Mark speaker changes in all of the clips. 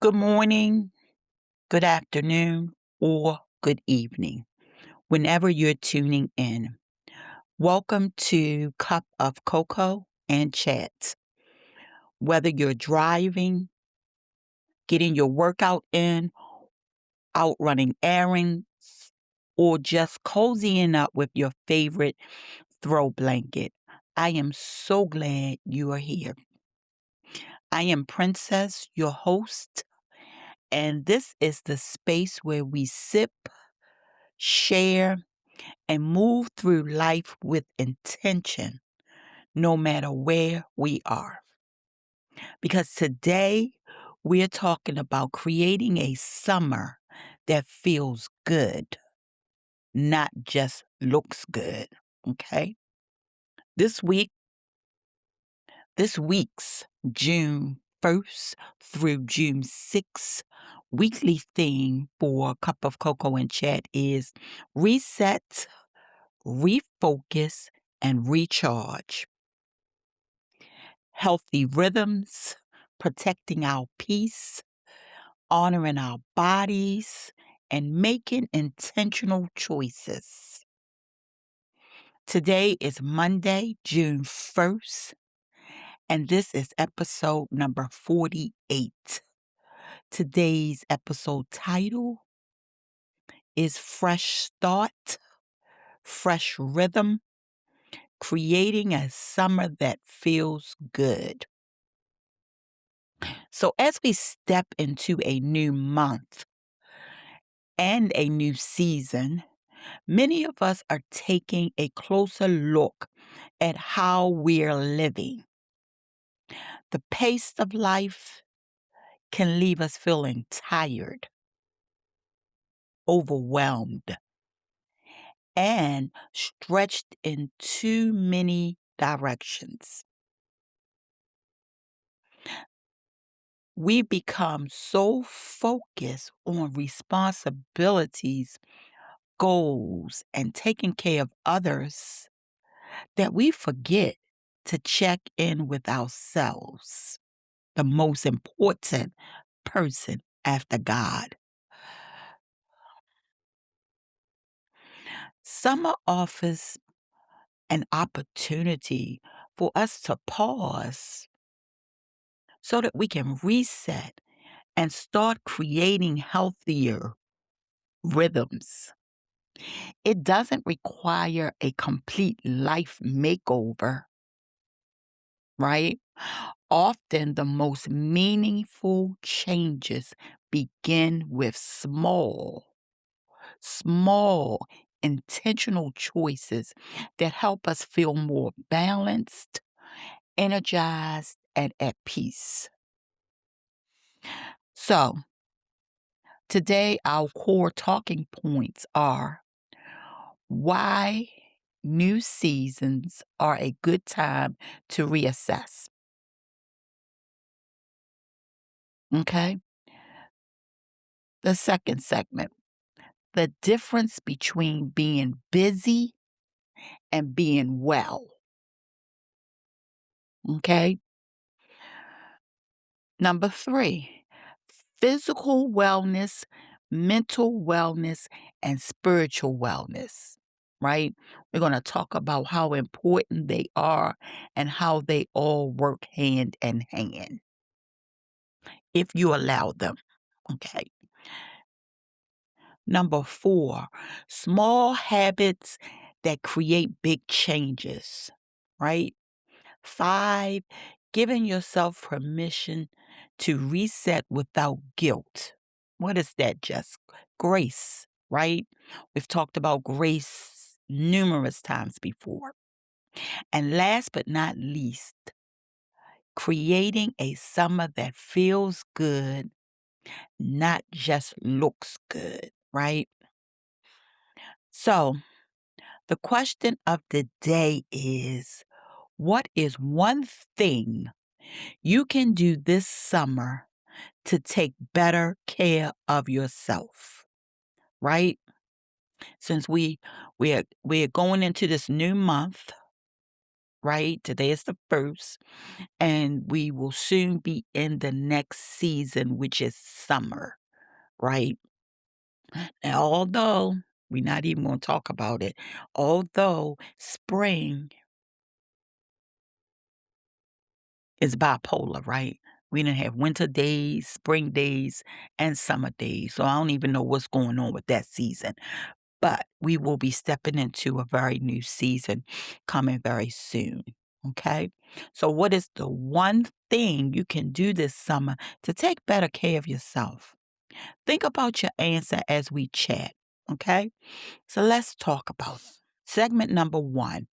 Speaker 1: Good morning, good afternoon, or good evening, whenever you're tuning in. Welcome to Cup of Cocoa and Chats. Whether you're driving, getting your workout in, out running errands, or just cozying up with your favorite throw blanket, I am so glad you are here. I am Princess, your host, and this is the space where we sip, share, and move through life with intention, no matter where we are. Because today we're talking about creating a summer that feels good, not just looks good. Okay. This week, this week's June 1st through June 6th weekly theme for Cup of Cocoa and Chat is reset, refocus, and recharge. Healthy rhythms, protecting our peace, honoring our bodies, and making intentional choices. Today is Monday, June 1st, and this is episode number 48. Today's episode title is Fresh Start, Fresh Rhythm, Creating a Summer That Feels Good. So, as we step into a new month and a new season, many of us are taking a closer look at how we're living. The pace of life can leave us feeling tired, overwhelmed, and stretched in too many directions. We become so focused on responsibilities, goals, and taking care of others that we forget to check in with ourselves, the most important person after God. Summer offers an opportunity for us to pause so that we can reset and start creating healthier rhythms. It doesn't require a complete life makeover, right? Often the most meaningful changes begin with small, intentional choices that help us feel more balanced, energized, and at peace. So, today our core talking points are why new seasons are a good time to reassess. Okay? The second segment, the difference between being busy and being well. Okay? Number 3, physical wellness, mental wellness, and spiritual wellness, right? We're going to talk about how important they are and how they all work hand in hand if you allow them. Okay. Number 4, small habits that create big changes, right? 5, giving yourself permission to reset without guilt. What is that just? Grace, right? We've talked about grace numerous times before. And last but not least, creating a summer that feels good, not just looks good, right? So, the question of the day is, what is one thing you can do this summer to take better care of yourself, right? Since we're going into this new month, right? Today is the 1st, and we will soon be in the next season, which is summer, right? And although we're not even going to talk about it, although spring is bipolar, right? We didn't have winter days, spring days, and summer days. So I don't even know what's going on with that season. But we will be stepping into a very new season coming very soon. Okay. So, what is the one thing you can do this summer to take better care of yourself? Think about your answer as we chat. Okay. So, let's talk about it. Segment number one: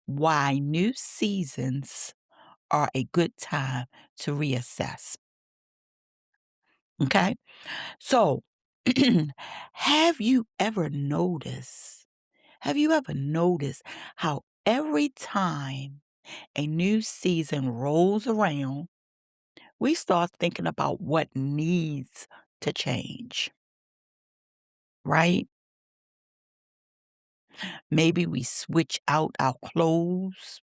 Speaker 1: why new seasons are a good time to reassess. Okay. So, have you ever noticed? Have you ever noticed how every time a new season rolls around, we start thinking about what needs to change, right? Maybe we switch out our clothes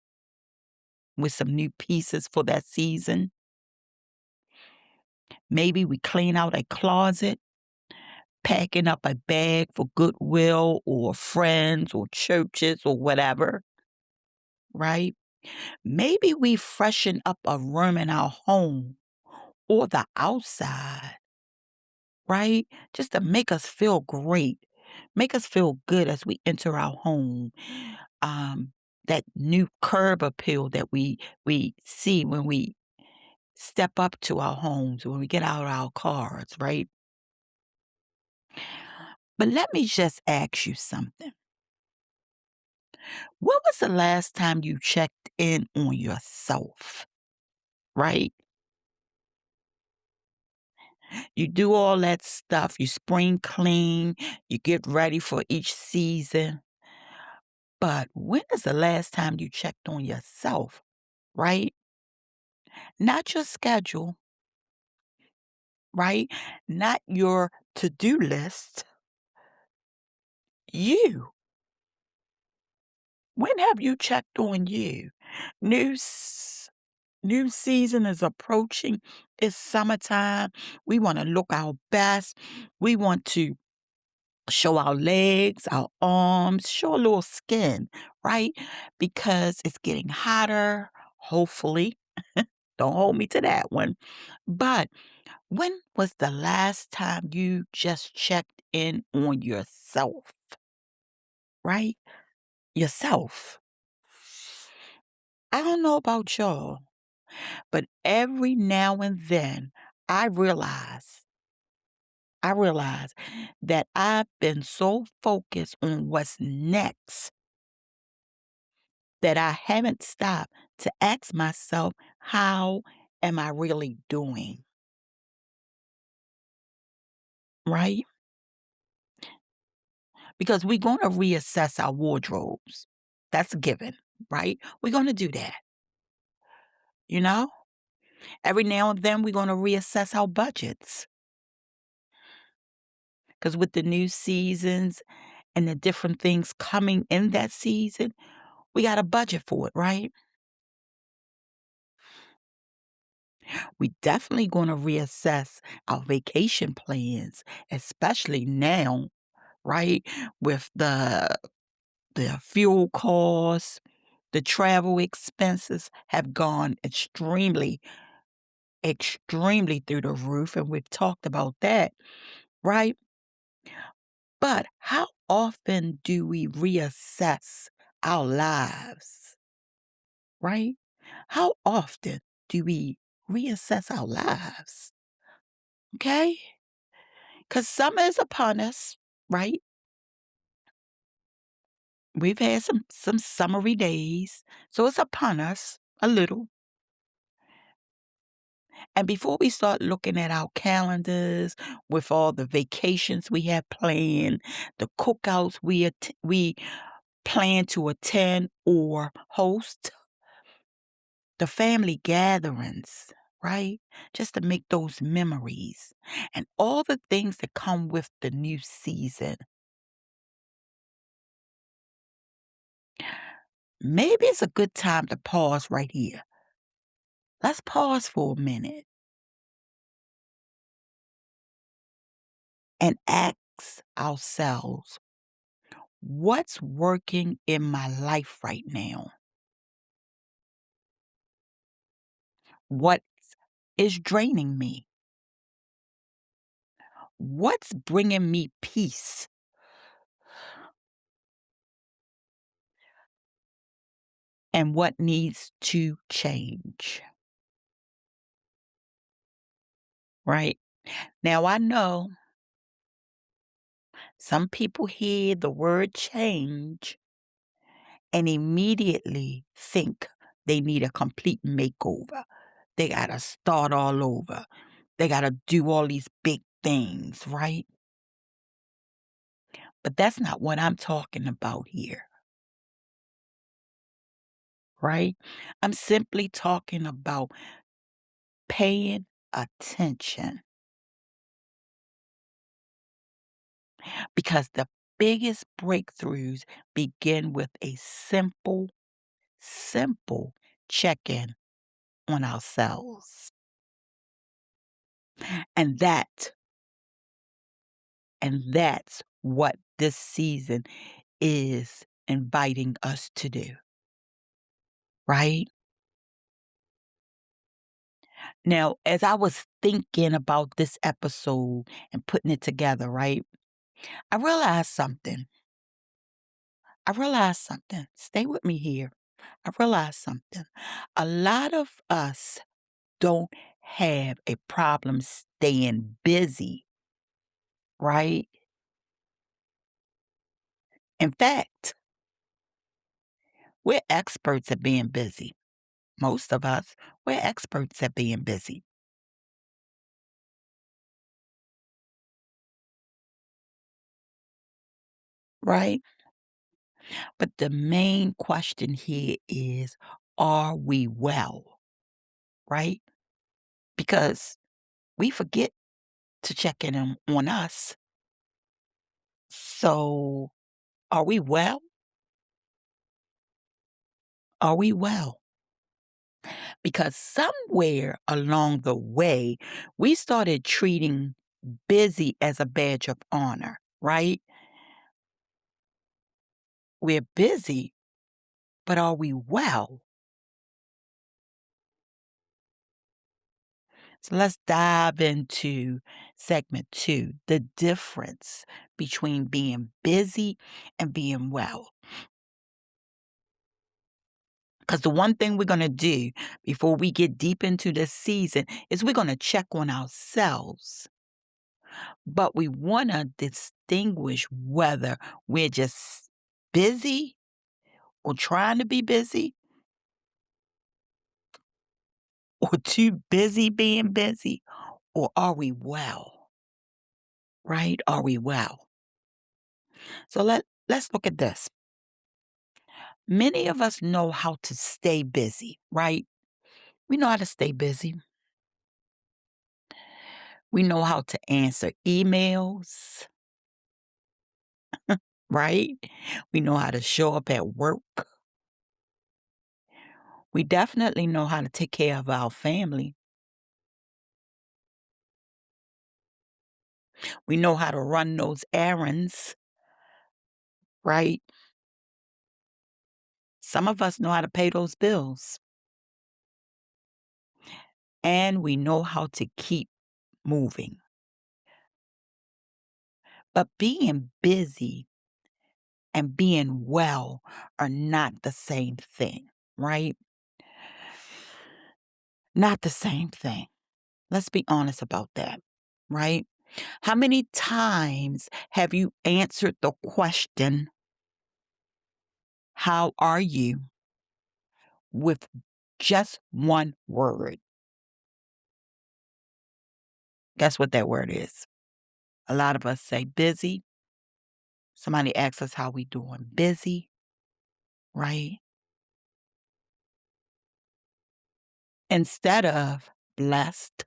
Speaker 1: with some new pieces for that season. Maybe we clean out a closet, packing up a bag for Goodwill or friends or churches or whatever, right? Maybe we freshen up a room in our home or the outside, right? Just to make us feel great, make us feel good as we enter our home. Um, that new curb appeal that we see when we step up to our homes, when we get out of our cars, right? But let me just ask you something. When was the last time you checked in on yourself, right? You do all that stuff, you spring clean, you get ready for each season. But when is the last time you checked on yourself, right? Not your schedule, right? Not your to-do list. You. When have you checked on you? New s- New season is approaching. It's summertime. We want to look our best. We want to show our legs, our arms, show a little skin, right? Because it's getting hotter, hopefully. Don't hold me to that one. But when was the last time you just checked in on yourself, right? Yourself. I don't know about y'all, but every now and then I realize that I've been so focused on what's next that I haven't stopped to ask myself, how am I really doing? Right? Because we're going to reassess our wardrobes. That's a given, right? We're going to do that. You know, every now and then we're going to reassess our budgets because with the new seasons and the different things coming in that season, we got a budget for it, right? We definitely going to reassess our vacation plans, especially now, right? With the fuel costs, the travel expenses have gone extremely through the roof, and we've talked about that, right? But how often do we reassess our lives, right? How often do we reassess our lives? Okay? Because summer is upon us, right? We've had some summery days, so it's upon us a little. And before we start looking at our calendars with all the vacations we have planned, the cookouts we plan to attend or host, the family gatherings, right? Just to make those memories and all the things that come with the new season. maybe it's a good time to pause right here. Let's pause for a minute and ask ourselves, what's working in my life right now? What is draining me? What's bringing me peace? And what needs to change? Right? Now, I know some people hear the word change and immediately think they need a complete makeover. They got to start all over. They got to do all these big things, right? But that's not what I'm talking about here, right? I'm simply talking about paying attention because the biggest breakthroughs begin with a simple check in on ourselves. And that, and that's what this season is inviting us to do, right? Now, as I was thinking about this episode and putting it together, right, I realized something. I realized something. Stay with me here. I realized something. A lot of us don't have a problem staying busy, right? In fact, we're experts at being busy. Most of us, we're experts at being busy, right? But the main question here is, are we well, right? Because we forget to check in on us. So, are we well? Are we well? Because somewhere along the way, we started treating busy as a badge of honor, right? We're busy, but are we well? So let's dive into segment two, the difference between being busy and being well. Because the one thing we're going to do before we get deep into this season is we're going to check on ourselves. But we want to distinguish whether we're just busy or trying to be busy or too busy being busy, or are we well? Right? Are we well? So let's look at this. Many of us know how to stay busy, right? We know how to stay busy. We know how to answer emails, right? We know how to show up at work. We definitely know how to take care of our family. We know how to run those errands, right? Some of us know how to pay those bills. And we know how to keep moving. But being busy and being well are not the same thing, right? Not the same thing. Let's be honest about that, right? How many times have you answered the question, how are you, with just one word? Guess what that word is? A lot of us say busy. Somebody asks us how we doing. Busy, right? Instead of blessed,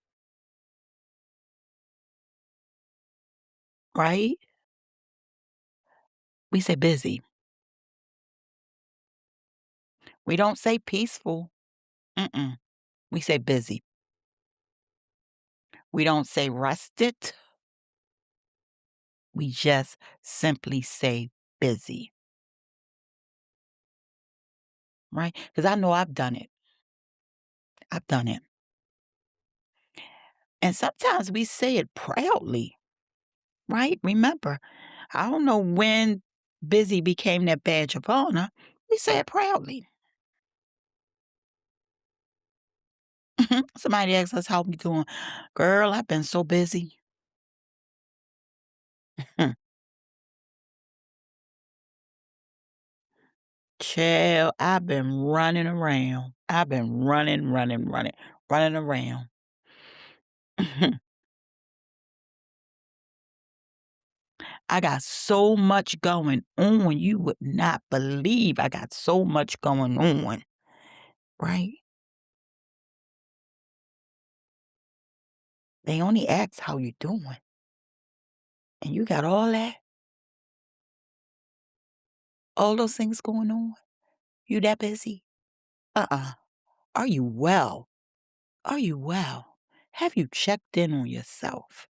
Speaker 1: right? We say busy. We don't say peaceful. Mm-mm. We say busy. We don't say rested. We just simply say busy, right? Because I know I've done it. I've done it. And sometimes we say it proudly, right? Remember, I don't know when busy became that badge of honor. We say it proudly. Somebody asks us how we doing. Girl, I've been so busy. Child, I've been running around. I've been running around. I got so much going on. You would not believe I got so much going on, right? They only ask how you doing. And you got all those things going on. You that busy? Uh-uh. Are you well? Are you well? Have you checked in on yourself?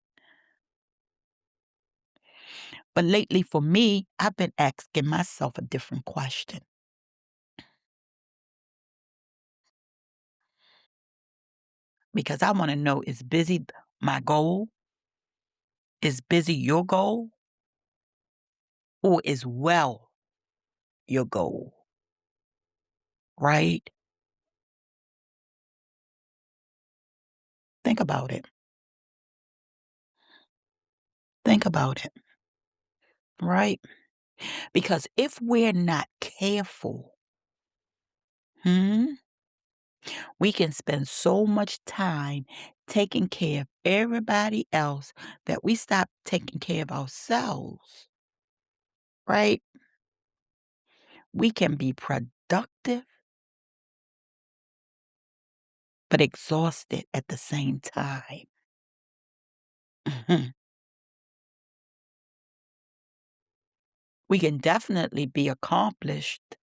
Speaker 1: But lately for me, I've been asking myself a different question because I want to know, is busy my goal? Is busy your goal? Or is well your goal? Right? Think about it. Think about it. Right? Because if we're not careful, hmm, we can spend so much time taking care of everybody else that we stop taking care of ourselves. Right? We can be productive but exhausted at the same time. Mhm. We can definitely be accomplished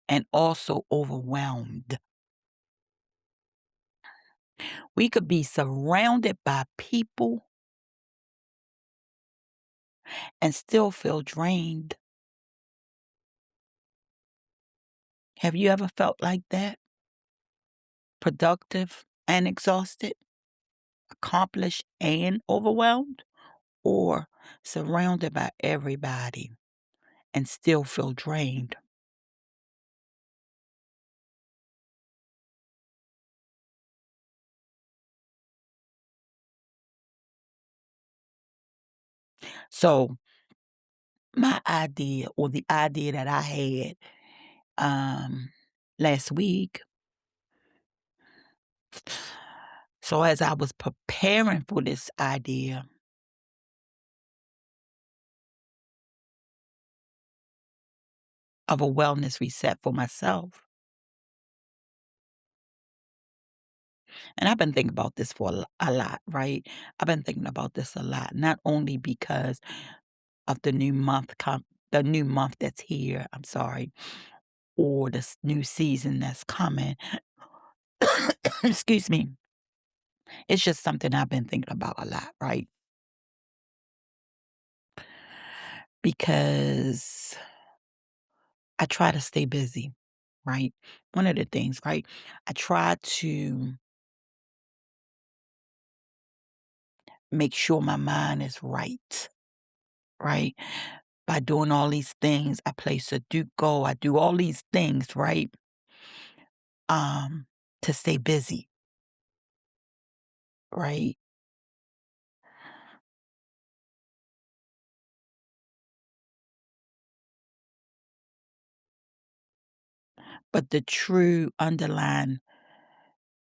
Speaker 1: and also overwhelmed. We could be surrounded by people and still feel drained. Have you ever felt like that? Productive and exhausted, accomplished and overwhelmed, or surrounded by everybody and still feel drained? So, my idea or the idea that I had last week. So as I was preparing for this idea of a wellness reset for myself, and I've been thinking about this for a lot, right? I've been thinking about this a lot, not only because of the new month that's here, I'm sorry, or the new season that's coming. Excuse me. It's just something I've been thinking about a lot, right? Because I try to stay busy, right? One of the things, right? I try to make sure my mind is right? By doing all these things, I play Sudoku, I do all these things, right? Um, to stay busy, right? But the true underlying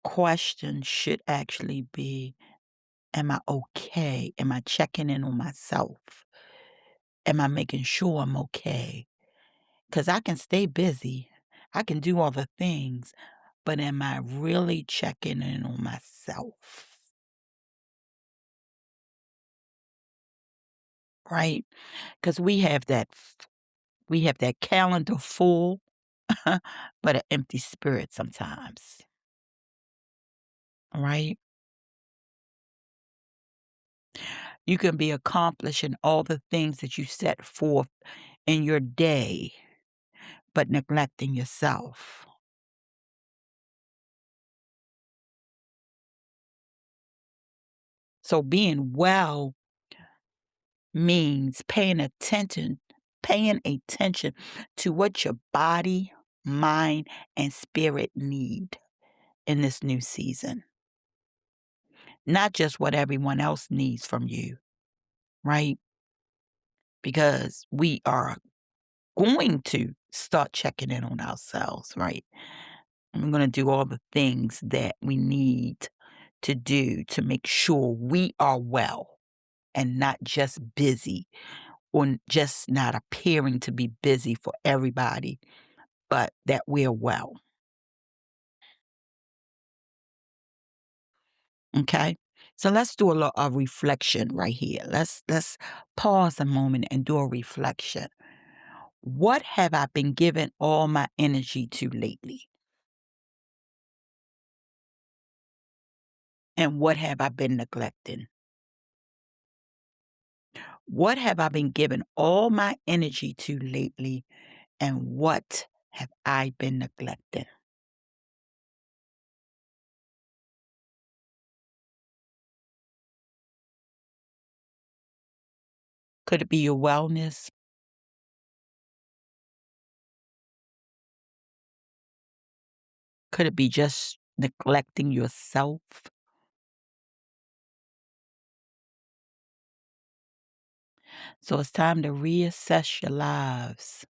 Speaker 1: question should actually be, am I okay? Am I checking in on myself? Am I making sure I'm okay? Because I can stay busy. I can do all the things, but am I really checking in on myself? Right? Because we have that We have that calendar full, but an empty spirit sometimes. All right? You can be accomplishing all the things that you set forth in your day, but neglecting yourself. So being well means paying attention to what your body, mind, and spirit need in this new season. Not just what everyone else needs from you, right? Because we are going to start checking in on ourselves, right? And we're going to do all the things that we need to do to make sure we are well and not just busy or just not appearing to be busy for everybody, but that we're well. Okay? So let's do a reflection right here. Let's pause a moment and do a reflection. What have I been giving all my energy to lately? And what have I been neglecting? What have I been giving all my energy to lately? And what have I been neglecting? Could it be your wellness? Could it be just neglecting yourself? So it's time to reassess your lives.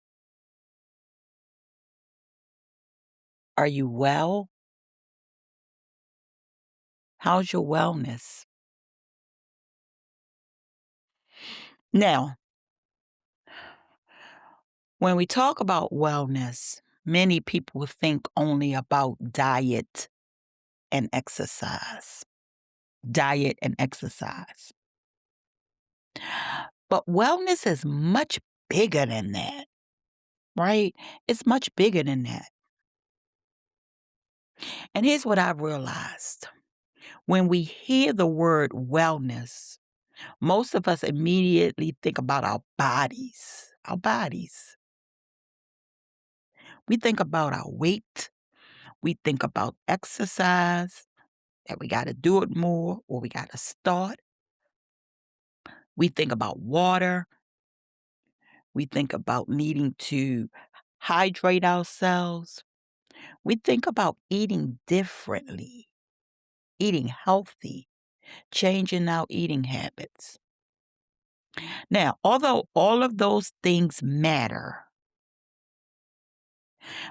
Speaker 1: Are you well? How's your wellness? Now, when we talk about wellness, many people think only about diet and exercise. Diet and exercise. But wellness is much bigger than that, right? It's much bigger than that. And here's what I've realized. When we hear the word wellness, most of us immediately think about our bodies. Our bodies. We think about our weight. We think about exercise, that we got to do it more or we got to start. We think about water. We think about needing to hydrate ourselves. We think about eating differently, eating healthy, changing our eating habits. Now, although all of those things matter,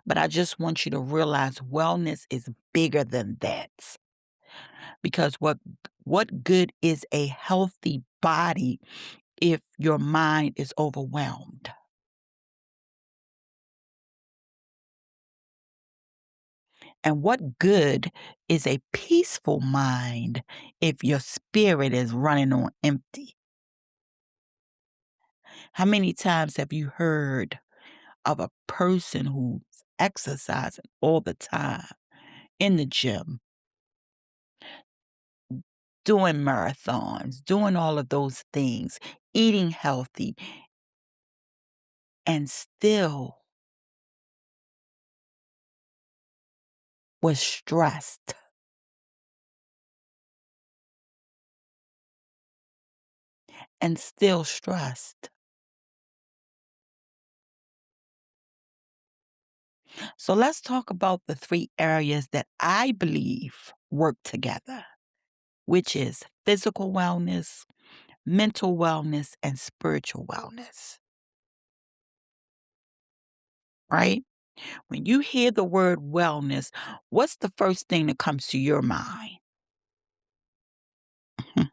Speaker 1: but I just want you to realize wellness is bigger than that. Because what good is a healthy body if your mind is overwhelmed? And what good is a peaceful mind if your spirit is running on empty? How many times have you heard of a person who's exercising all the time in the gym, doing marathons, doing all of those things, eating healthy, and still was stressed and still stressed? So let's talk about the three areas that I believe work together, which is physical wellness, mental wellness, and spiritual wellness, right? When you hear the word wellness, what's the first thing that comes to your mind? Hmm.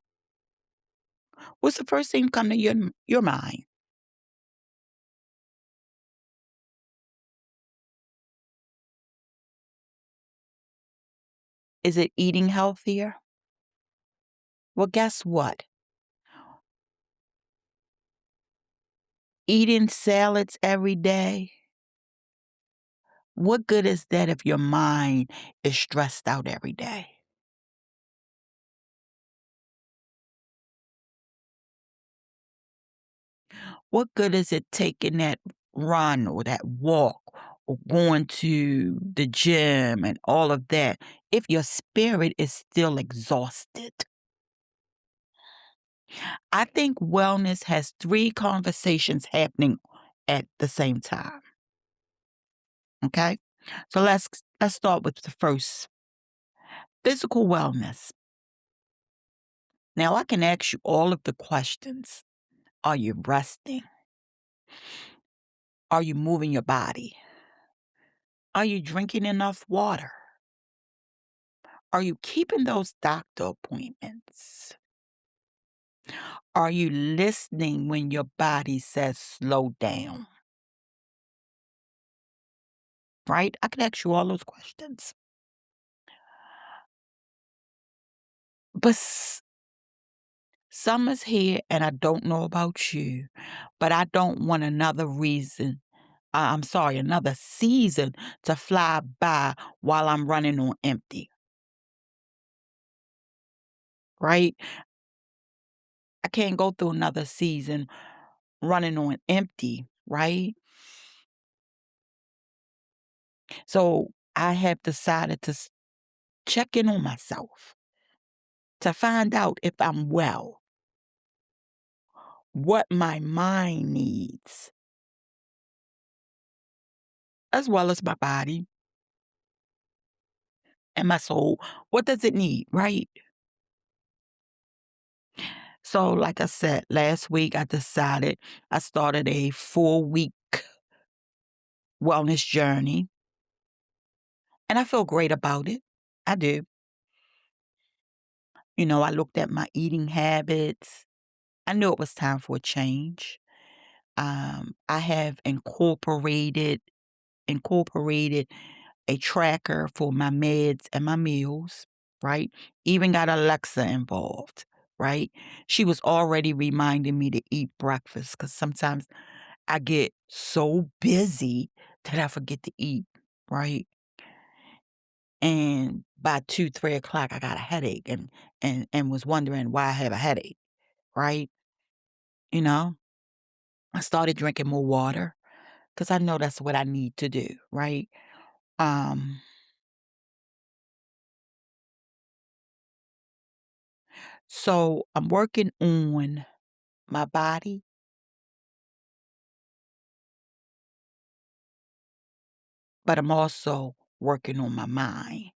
Speaker 1: What's the first thing come to your mind? Is it eating healthier? Well, guess what? Eating salads every day, what good is that if your mind is stressed out every day? What good is it taking that run or that walk or going to the gym and all of that if your spirit is still exhausted? I think wellness has three conversations happening at the same time. Okay? So let's start with the first. Physical wellness. Now I can ask you all of the questions. Are you resting? Are you moving your body? Are you drinking enough water? Are you keeping those doctor appointments? Are you listening when your body says slow down? Right? I can ask you all those questions. But summer's here and I don't know about you, but I don't want another reason. I'm sorry, another season to fly by while I'm running on empty, right? I can't go through another season running on empty, right? So I have decided to check in on myself to find out if I'm well, what my mind needs, as well as my body and my soul. What does it need, right? So, like I said, last week I started a 4-week wellness journey, and I feel great about it. I do. I looked at my eating habits. I knew it was time for a change. I have incorporated a tracker for my meds and my meals, right? Even got Alexa involved, right? She was already reminding me to eat breakfast because sometimes I get so busy that I forget to eat, right? And by 2, 3 o'clock, I got a headache and was wondering why I have a headache, right? You know, I started drinking more water because I know that's what I need to do, right? Um, so I'm working on my body, but I'm also working on my mind.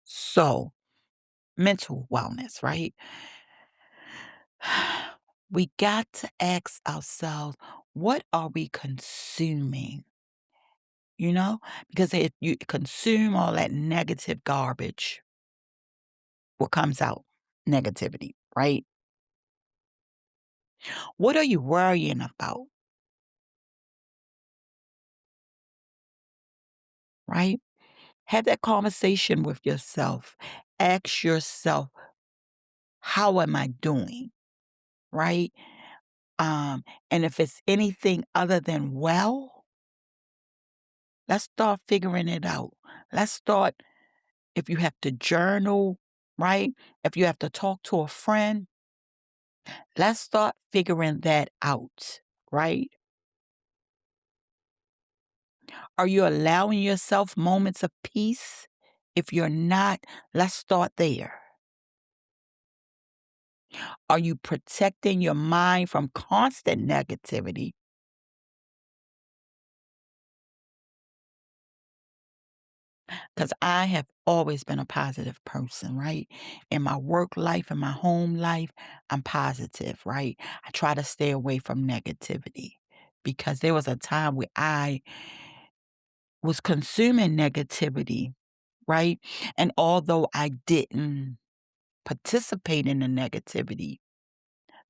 Speaker 1: So mental wellness, right? We got to ask ourselves, what are we consuming? You know, because if you consume all that negative garbage, what comes out? Negativity, right? What are you worrying about, right? Have that conversation with yourself. Ask yourself, how am I doing, right? And if it's anything other than well, let's start figuring it out. Let's start, if you have to journal, right? If you have to talk to a friend, let's start figuring that out, right? Are you allowing yourself moments of peace? If you're not, let's start there. Are you protecting your mind from constant negativity? Because I have always been a positive person, right? In my work life, in my home life, I'm positive, right? I try to stay away from negativity because there was a time where I was consuming negativity, right? And although I didn't participate in the negativity,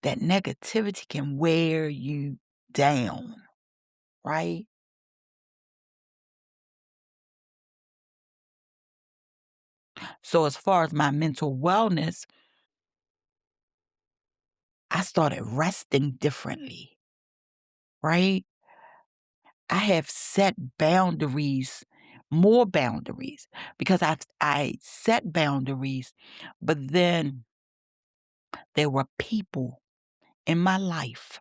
Speaker 1: that negativity can wear you down, right? So, as far as my mental wellness, I started resting differently, right? I have set boundaries, more boundaries, because I set boundaries, but then there were people in my life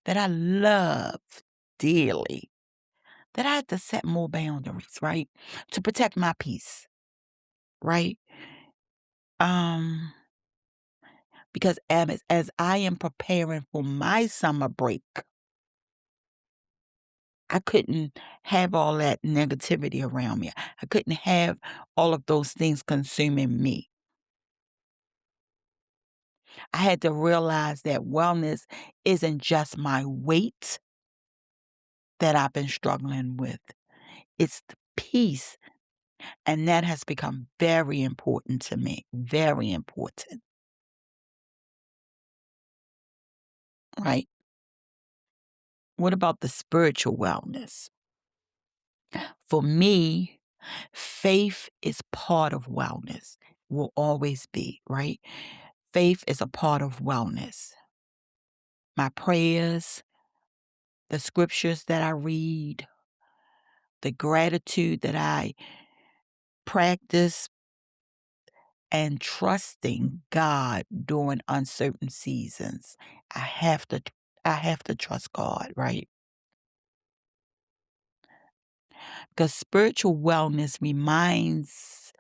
Speaker 1: that I love dearly that I had to set more boundaries, right? To protect my peace, right? Um, because as I am preparing for my summer break, I couldn't have all that negativity around me. I couldn't have all of those things consuming me. I had to realize that wellness isn't just my weight that I've been struggling with. It's the peace. And that has become very important to me. Very important. Right? What about the spiritual wellness? For me, faith is part of wellness, will always be, right? Faith is a part of wellness. My prayers, the scriptures that I read, the gratitude that I practice, and trusting God during uncertain seasons. I have to I have to trust God, right? Because spiritual wellness reminds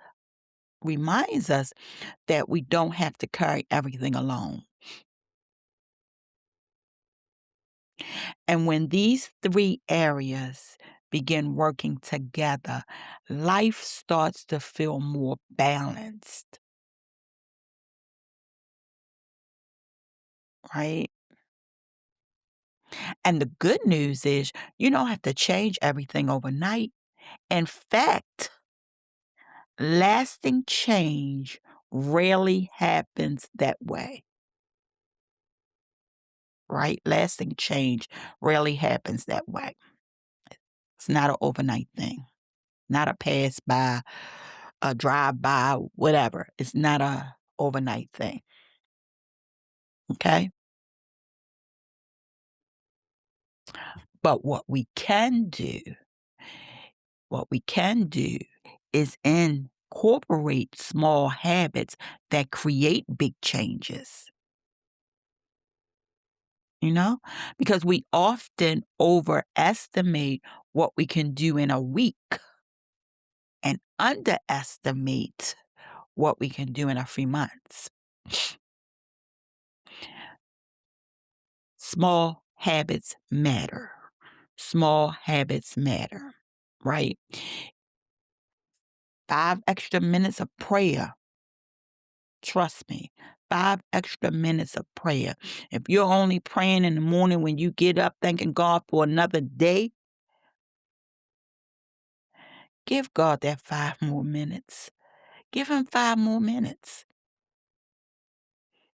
Speaker 1: us that we don't have to carry everything alone. And when these three areas begin working together, life starts to feel more balanced, right? And the good news is you don't have to change everything overnight. In fact, lasting change rarely happens that way, right? Lasting change rarely happens that way. It's not an overnight thing, not a pass by, a drive by, whatever. It's not a overnight thing. Okay. But what we can do is incorporate small habits that create big changes. You know, because we often overestimate what we can do in a week and underestimate what we can do in a few months. Small habits matter. Small habits matter, right? 5 extra minutes of prayer. Trust me, 5 extra minutes of prayer. If you're only praying in the morning when you get up, thanking God for another day, give God that 5 more minutes. Give him 5 more minutes.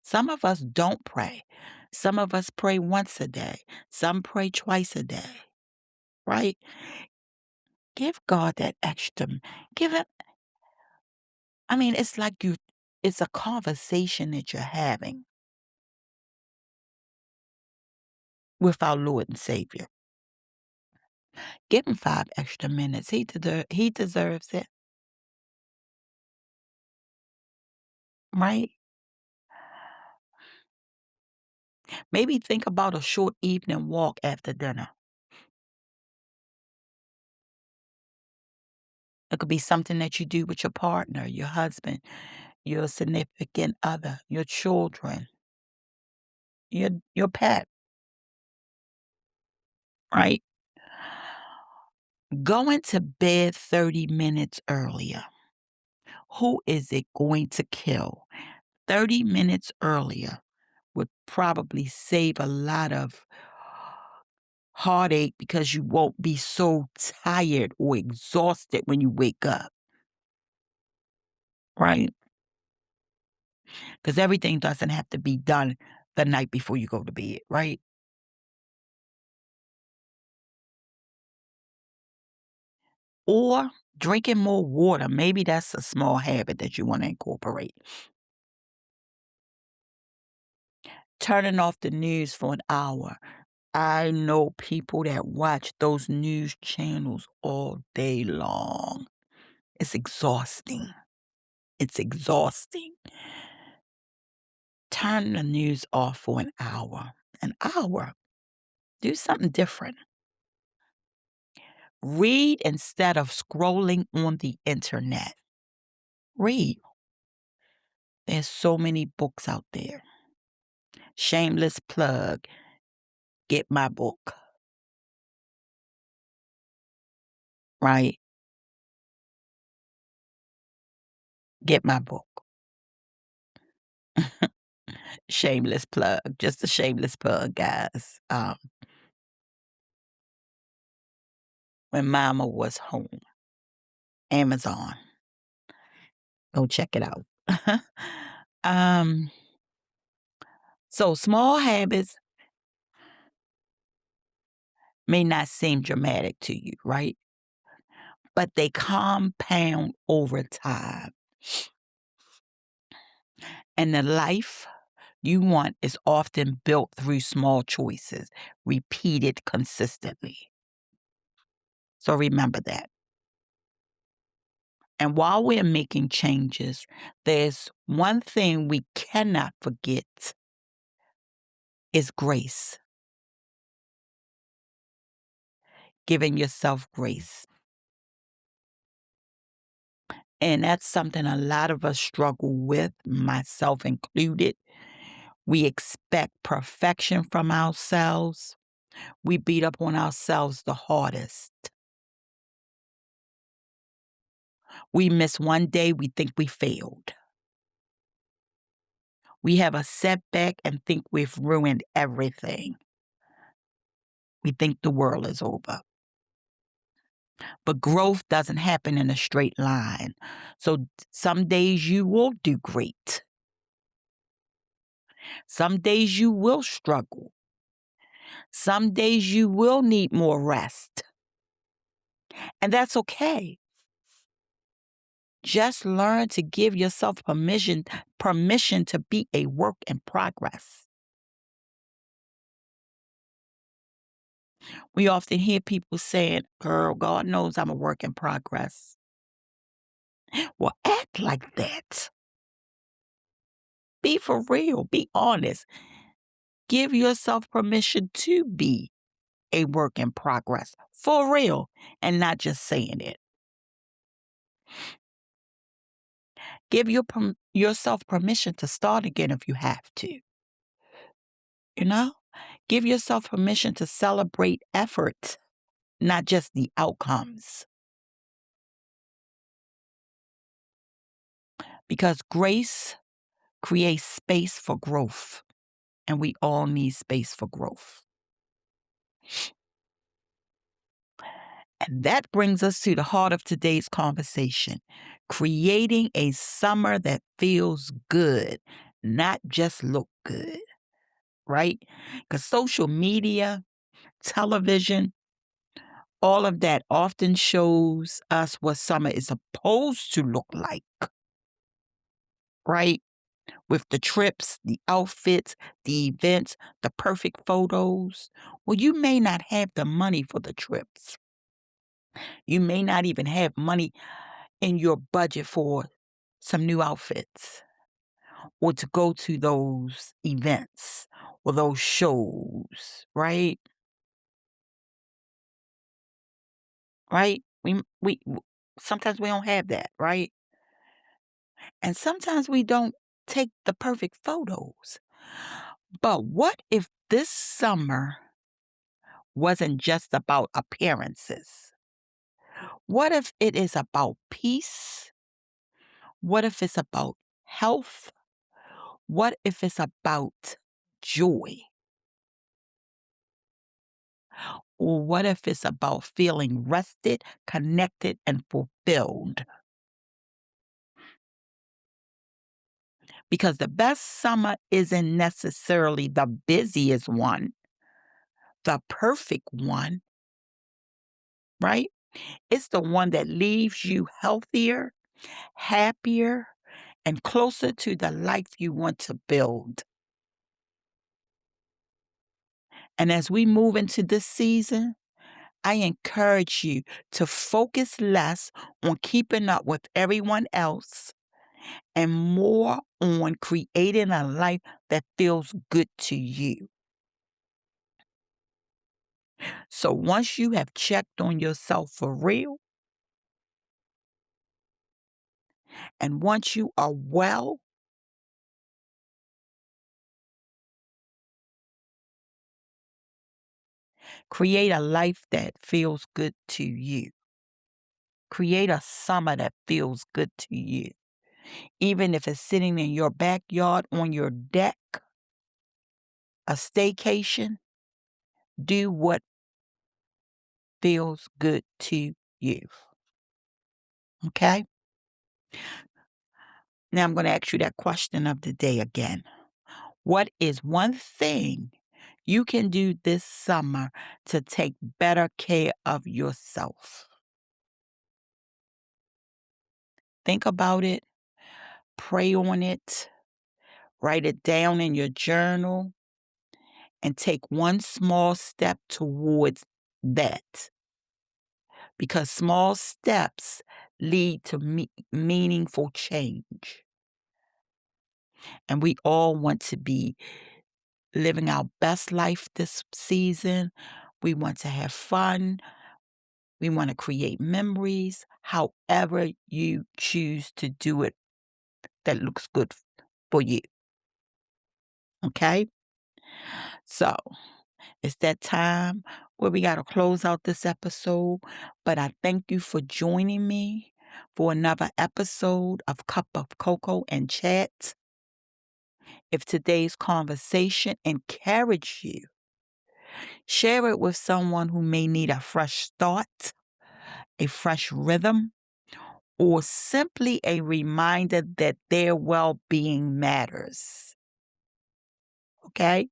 Speaker 1: Some of us don't pray. Some of us pray once a day. Some pray twice a day, right? Give God that extra. Give him, I mean, it's like it's a conversation that you're having with our Lord and Savior. Give him 5 extra minutes. He deserves it, right? Maybe think about a short evening walk after dinner. It could be something that you do with your partner, your husband, your significant other, your children, your pet, right? Going to bed 30 minutes earlier. Who is it going to kill? 30 minutes earlier would probably save a lot of heartache because you won't be so tired or exhausted when you wake up, right? Because everything doesn't have to be done the night before you go to bed, right? Or drinking more water. Maybe that's a small habit that you want to incorporate. turning off the news for an hour. I know people that watch those news channels all day long. It's exhausting. It's exhausting. Turn the news off for an hour. An hour. Do something different. Read instead of scrolling on the internet. Read. There's so many books out there. Shameless plug. Get my book. Right? Get my book. Shameless plug. Just a shameless plug, guys. When Mama was home. Amazon. Go check it out. um, so small habits may not seem dramatic to you, right? But they compound over time. And the life you want is often built through small choices, repeated consistently. So remember that. And while we're making changes, there's one thing we cannot forget is grace. Giving yourself grace. And that's something a lot of us struggle with, myself included. We expect perfection from ourselves. We beat up on ourselves the hardest. We miss one day, we think we failed. We have a setback and think we've ruined everything. We think the world is over. But growth doesn't happen in a straight line. So some days you will do great. Some days you will struggle. Some days you will need more rest. And that's okay. Just learn to give yourself permission to be a work in progress. We often hear people saying, girl, God knows I'm a work in progress. Well, act like that. Be for real. Be honest. Give yourself permission to be a work in progress. For real. And not just saying it. Give yourself permission to start again if you have to. You know? Give yourself permission to celebrate effort, not just the outcomes. Because grace creates space for growth, and we all need space for growth. And that brings us to the heart of today's conversation, creating a summer that feels good, not just look good, right? Because social media, television, all of that often shows us what summer is supposed to look like, right? With the trips, the outfits, the events, the perfect photos. Well, you may not have the money for the trips. You may not even have money in your budget for some new outfits or to go to those events or those shows, right? Right? Sometimes we don't have that, right? And sometimes we don't take the perfect photos. But what if this summer wasn't just about appearances? What if it is about peace? What if it's about health? What if it's about joy? Or what if it's about feeling rested, connected, and fulfilled? Because the best summer isn't necessarily the busiest one, the perfect one, right? It's the one that leaves you healthier, happier, and closer to the life you want to build. And as we move into this season, I encourage you to focus less on keeping up with everyone else and more on creating a life that feels good to you. So once you have checked on yourself for real, and once you are well, create a life that feels good to you. Create a summer that feels good to you. Even if it's sitting in your backyard on your deck, a staycation, do what feels good to you. Okay? Now I'm going to ask you that question of the day again. What is one thing you can do this summer to take better care of yourself? Think about it, pray on it, write it down in your journal, and take one small step towards that. Because small steps lead to meaningful change. And we all want to be living our best life this season. We want to have fun. We want to create memories, however you choose to do it that looks good for you. Okay? So it's that time where we got to close out this episode. But I thank you for joining me for another episode of Cup of Cocoa and Chat. If today's conversation encouraged you, share it with someone who may need a fresh start, a fresh rhythm, or simply a reminder that their well-being matters. Okay?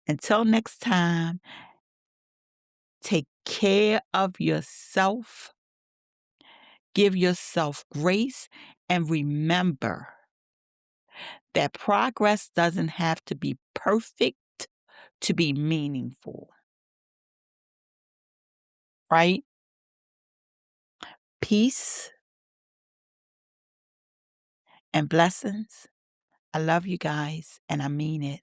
Speaker 1: Until next time, take care of yourself, give yourself grace, and remember that progress doesn't have to be perfect to be meaningful. Right? Peace and blessings. I love you guys, and I mean it.